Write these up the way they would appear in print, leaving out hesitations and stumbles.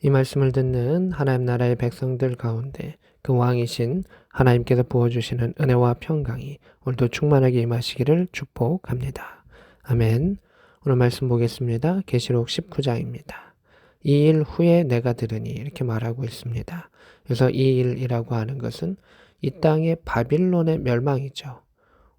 이 말씀을 듣는 하나님 나라의 백성들 가운데 그 왕이신 하나님께서 부어주시는 은혜와 평강이 오늘도 충만하게 임하시기를 축복합니다. 아멘. 오늘 말씀 보겠습니다. 계시록 19장입니다. 이 일 후에 내가 들으니 이렇게 말하고 있습니다. 그래서 이 일이라고 하는 것은 이 땅의 바빌론의 멸망이죠.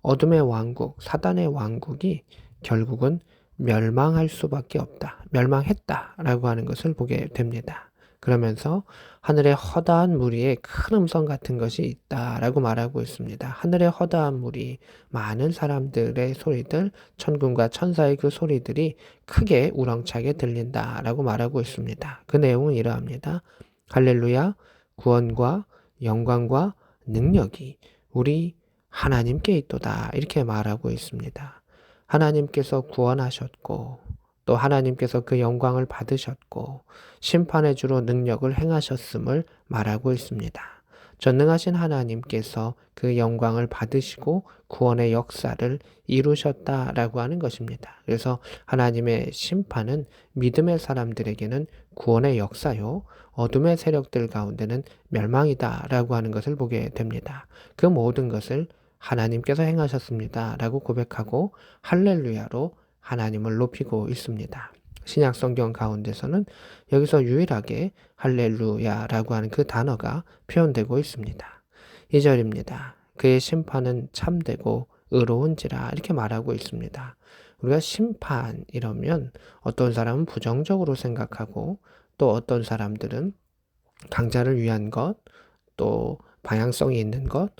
어둠의 왕국, 사단의 왕국이 결국은 멸망할 수밖에 없다. 멸망했다라고 하는 것을 보게 됩니다. 그러면서 하늘에 허다한 무리에 큰 음성 같은 것이 있다라고 말하고 있습니다. 하늘에 허다한 무리, 많은 사람들의 소리들, 천군과 천사의 그 소리들이 크게 우렁차게 들린다라고 말하고 있습니다. 그 내용은 이러합니다. 할렐루야, 구원과 영광과 능력이 우리 하나님께 있도다. 이렇게 말하고 있습니다. 하나님께서 구원하셨고 또 하나님께서 그 영광을 받으셨고 심판의 주로 능력을 행하셨음을 말하고 있습니다. 전능하신 하나님께서 그 영광을 받으시고 구원의 역사를 이루셨다라고 하는 것입니다. 그래서 하나님의 심판은 믿음의 사람들에게는 구원의 역사요, 어둠의 세력들 가운데는 멸망이다라고 하는 것을 보게 됩니다. 그 모든 것을 하나님께서 행하셨습니다. 라고 고백하고 할렐루야로 하나님을 높이고 있습니다. 신약 성경 가운데서는 여기서 유일하게 할렐루야라고 하는 그 단어가 표현되고 있습니다. 2절입니다. 그의 심판은 참되고 의로운지라 이렇게 말하고 있습니다. 우리가 심판 이러면 어떤 사람은 부정적으로 생각하고 또 어떤 사람들은 강자를 위한 것, 또 방향성이 있는 것,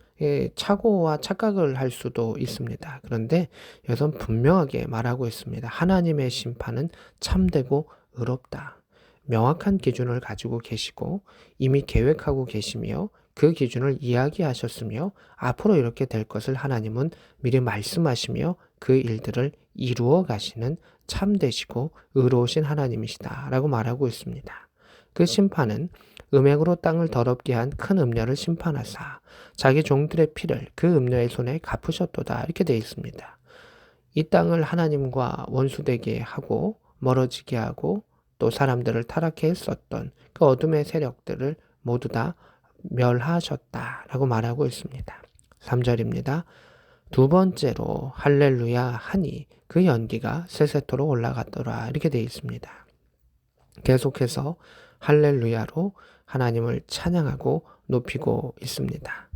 착오와 착각을 할 수도 있습니다. 그런데 여기서 분명하게 말하고 있습니다. 하나님의 심판은 참되고 의롭다. 명확한 기준을 가지고 계시고 이미 계획하고 계시며 그 기준을 이야기하셨으며 앞으로 이렇게 될 것을 하나님은 미리 말씀하시며 그 일들을 이루어 가시는 참되시고 의로우신 하나님이시다 라고 말하고 있습니다. 그 심판은 음행으로 땅을 더럽게 한 큰 음녀를 심판하사 자기 종들의 피를 그 음녀의 손에 갚으셨도다 이렇게 되어 있습니다. 이 땅을 하나님과 원수되게 하고 멀어지게 하고 또 사람들을 타락해 했었던 그 어둠의 세력들을 모두 다 멸하셨다라고 말하고 있습니다. 3절입니다. 두 번째로 할렐루야 하니 그 연기가 세세토로 올라갔더라 이렇게 되어 있습니다. 계속해서 할렐루야로 하나님을 찬양하고 높이고 있습니다.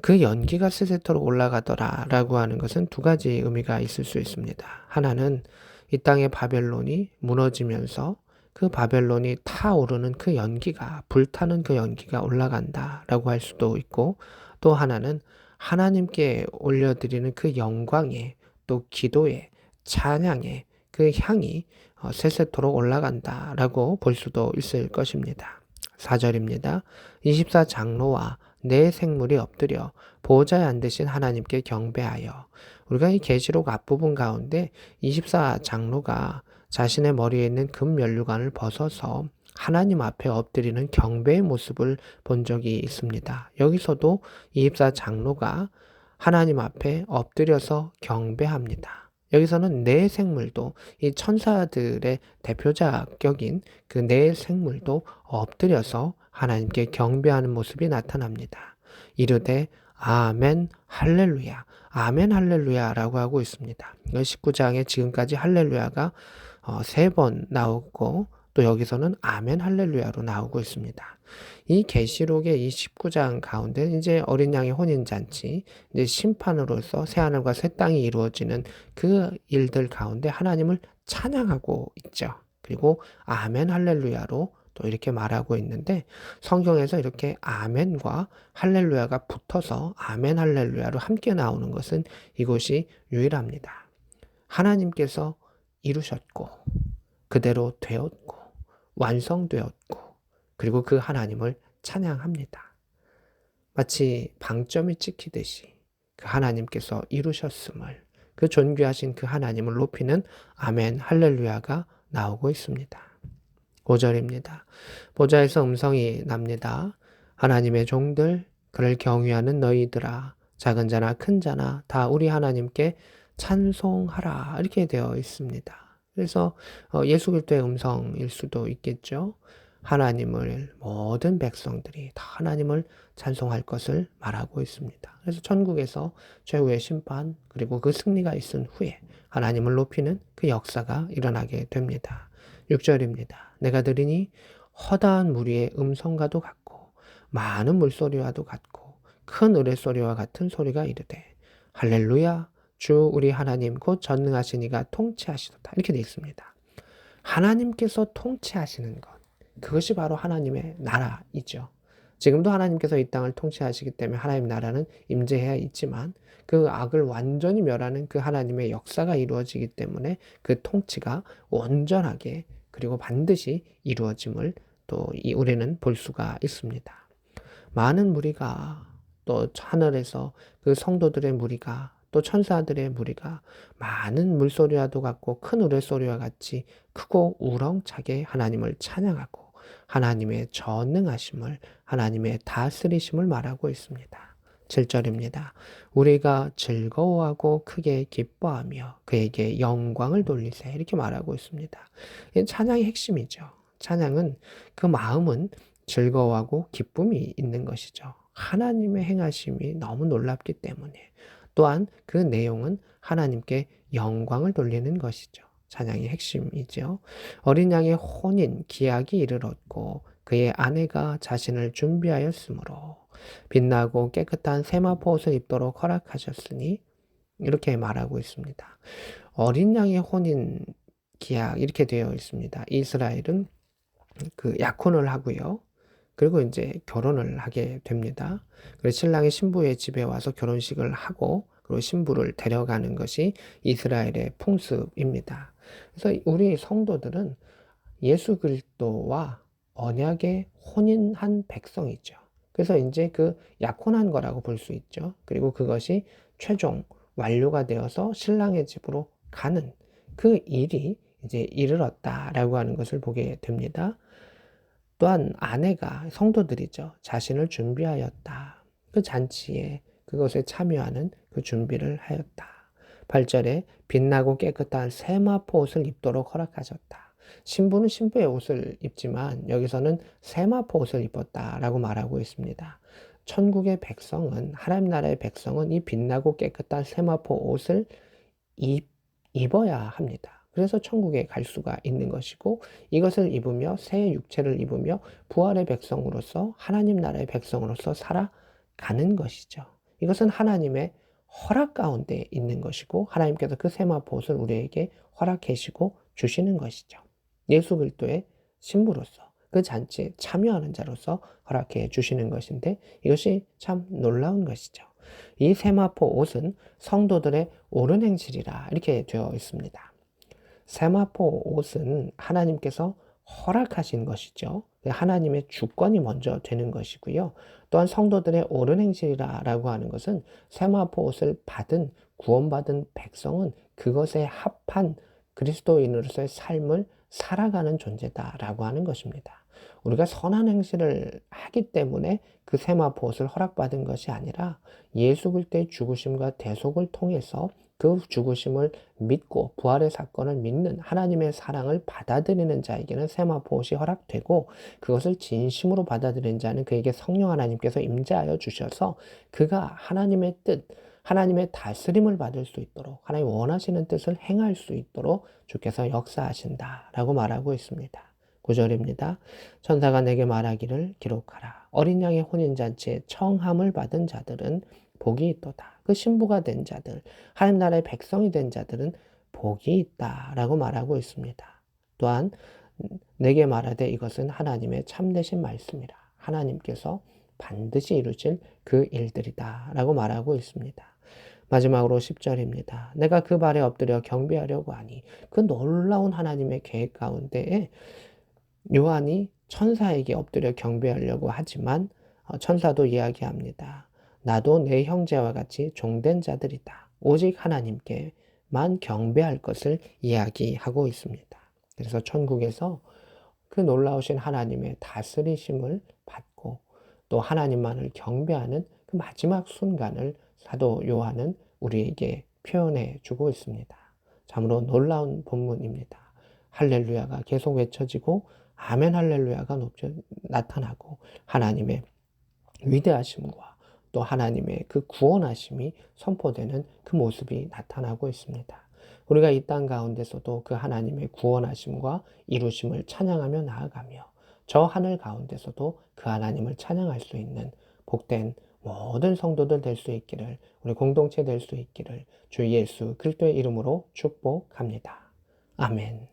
그 연기가 세세토록 올라가더라 라고 하는 것은 두 가지 의미가 있을 수 있습니다. 하나는 이 땅의 바벨론이 무너지면서 그 바벨론이 타오르는 그 연기가, 불타는 그 연기가 올라간다 라고 할 수도 있고, 또 하나는 하나님께 올려드리는 그 영광에, 또 기도에, 찬양에 그 향이 세세토록 올라간다 라고 볼 수도 있을 것입니다. 4절입니다. 24장로와 내 생물이 엎드려 보호자에 앉으신 하나님께 경배하여. 우리가 이 계시록 앞부분 가운데 24장로가 자신의 머리에 있는 금면류관을 벗어서 하나님 앞에 엎드리는 경배의 모습을 본 적이 있습니다. 여기서도 24장로가 하나님 앞에 엎드려서 경배합니다. 여기서는 내 생물도 이 천사들의 대표자격인 그 내 생물도 엎드려서 하나님께 경배하는 모습이 나타납니다. 이르되 아멘 할렐루야 아멘 할렐루야라고 하고 있습니다. 19장에 지금까지 할렐루야가 3번 나오고 또 여기서는 아멘 할렐루야로 나오고 있습니다. 이 계시록의 이 19장 가운데 이제 어린 양의 혼인 잔치, 이제 심판으로서 새 하늘과 새 땅이 이루어지는 그 일들 가운데 하나님을 찬양하고 있죠. 그리고 아멘 할렐루야로 또 이렇게 말하고 있는데 성경에서 이렇게 아멘과 할렐루야가 붙어서 아멘 할렐루야로 함께 나오는 것은 이곳이 유일합니다. 하나님께서 이루셨고 그대로 되었고 완성되었고 그리고 그 하나님을 찬양합니다. 마치 방점이 찍히듯이 그 하나님께서 이루셨음을, 그 존귀하신 그 하나님을 높이는 아멘 할렐루야가 나오고 있습니다. 5절입니다. 보좌에서 음성이 납니다. 하나님의 종들, 그를 경외하는 너희들아, 작은 자나 큰 자나 다 우리 하나님께 찬송하라 이렇게 되어 있습니다. 그래서 예수 그리스도의 음성일 수도 있겠죠. 하나님을 모든 백성들이 다 하나님을 찬송할 것을 말하고 있습니다. 그래서 천국에서 최후의 심판 그리고 그 승리가 있은 후에 하나님을 높이는 그 역사가 일어나게 됩니다. 6절입니다. 내가 들으니 허다한 무리의 음성과도 같고 많은 물소리와도 같고 큰 으레소리와 같은 소리가 이르되 할렐루야 주 우리 하나님 곧 전능하신 이가 통치하시도다. 이렇게 되어 있습니다. 하나님께서 통치하시는 것. 그것이 바로 하나님의 나라이죠. 지금도 하나님께서 이 땅을 통치하시기 때문에 하나님 나라는 임재해야 있지만 그 악을 완전히 멸하는 그 하나님의 역사가 이루어지기 때문에 그 통치가 온전하게 그리고 반드시 이루어짐을 또 우리는 볼 수가 있습니다. 많은 무리가 또 하늘에서 그 성도들의 무리가 또 천사들의 무리가 많은 물소리와도 같고 큰 우레소리와 같이 크고 우렁차게 하나님을 찬양하고 하나님의 전능하심을 하나님의 다스리심을 말하고 있습니다. 7절입니다. 우리가 즐거워하고 크게 기뻐하며 그에게 영광을 돌리세 이렇게 말하고 있습니다. 찬양의 핵심이죠. 찬양은 그 마음은 즐거워하고 기쁨이 있는 것이죠. 하나님의 행하심이 너무 놀랍기 때문에 또한 그 내용은 하나님께 영광을 돌리는 것이죠. 찬양의 핵심이죠. 어린 양의 혼인 기약이 이르렀고 그의 아내가 자신을 준비하였으므로 빛나고 깨끗한 세마포 옷을 입도록 허락하셨으니 이렇게 말하고 있습니다. 어린 양의 혼인 기약 이렇게 되어 있습니다. 이스라엘은 그 약혼을 하고요. 그리고 이제 결혼을 하게 됩니다. 그래서 신랑이 신부의 집에 와서 결혼식을 하고 그리고 신부를 데려가는 것이 이스라엘의 풍습입니다. 그래서 우리 성도들은 예수 그리스도와 언약의 혼인한 백성이죠. 그래서 이제 그 약혼한 거라고 볼 수 있죠. 그리고 그것이 최종 완료가 되어서 신랑의 집으로 가는 그 일이 이제 이르렀다라고 하는 것을 보게 됩니다. 또한 아내가 성도들이죠. 자신을 준비하였다. 그 잔치에 그것에 참여하는 그 준비를 하였다. 8절에 빛나고 깨끗한 세마포 옷을 입도록 허락하셨다. 신부는 신부의 옷을 입지만 여기서는 세마포 옷을 입었다라고 말하고 있습니다. 천국의 백성은 하나님 나라의 백성은 이 빛나고 깨끗한 세마포 옷을 입어야 합니다. 그래서 천국에 갈 수가 있는 것이고 이것을 입으며 새 육체를 입으며 부활의 백성으로서 하나님 나라의 백성으로서 살아가는 것이죠. 이것은 하나님의 허락 가운데 있는 것이고 하나님께서 그 세마포 옷을 우리에게 허락해 주시고 주시는 것이죠. 예수 그리스도의 신부로서 그 잔치에 참여하는 자로서 허락해 주시는 것인데 이것이 참 놀라운 것이죠. 이 세마포 옷은 성도들의 옳은 행실이라 이렇게 되어 있습니다. 세마포 옷은 하나님께서 허락하신 것이죠. 하나님의 주권이 먼저 되는 것이고요. 또한 성도들의 옳은 행실이라고 하는 것은 세마포 옷을 받은 구원받은 백성은 그것에 합한 그리스도인으로서의 삶을 살아가는 존재다라고 하는 것입니다. 우리가 선한 행실을 하기 때문에 그 세마포 옷을 허락받은 것이 아니라 예수 그리스도의 죽으심과 대속을 통해서 그 죽으심을 믿고 부활의 사건을 믿는 하나님의 사랑을 받아들이는 자에게는 세마포 옷이 허락되고 그것을 진심으로 받아들이는 자는 그에게 성령 하나님께서 임재하여 주셔서 그가 하나님의 뜻, 하나님의 다스림을 받을 수 있도록 하나님 원하시는 뜻을 행할 수 있도록 주께서 역사하신다라고 말하고 있습니다. 9절입니다. 천사가 내게 말하기를 기록하라. 어린 양의 혼인잔치에 청함을 받은 자들은 복이 있도다. 그 신부가 된 자들, 하나님 나라의 백성이 된 자들은 복이 있다라고 말하고 있습니다. 또한 내게 말하되 이것은 하나님의 참되신 말씀이라. 하나님께서 반드시 이루실 그 일들이다라고 말하고 있습니다. 마지막으로 10절입니다. 내가 그 발에 엎드려 경배하려고 하니 그 놀라운 하나님의 계획 가운데에 요한이 천사에게 엎드려 경배하려고 하지만 천사도 이야기합니다. 나도 내 형제와 같이 종된 자들이다. 오직 하나님께만 경배할 것을 이야기하고 있습니다. 그래서 천국에서 그 놀라우신 하나님의 다스리심을 받고 또 하나님만을 경배하는 그 마지막 순간을 사도 요한은 우리에게 표현해 주고 있습니다. 참으로 놀라운 본문입니다. 할렐루야가 계속 외쳐지고 아멘 할렐루야가 나타나고 하나님의 위대하심과 또 하나님의 그 구원하심이 선포되는 그 모습이 나타나고 있습니다. 우리가 이 땅 가운데서도 그 하나님의 구원하심과 이루심을 찬양하며 나아가며 저 하늘 가운데서도 그 하나님을 찬양할 수 있는 복된 모든 성도들 될 수 있기를, 우리 공동체 될 수 있기를 주 예수 그리스도의 이름으로 축복합니다. 아멘.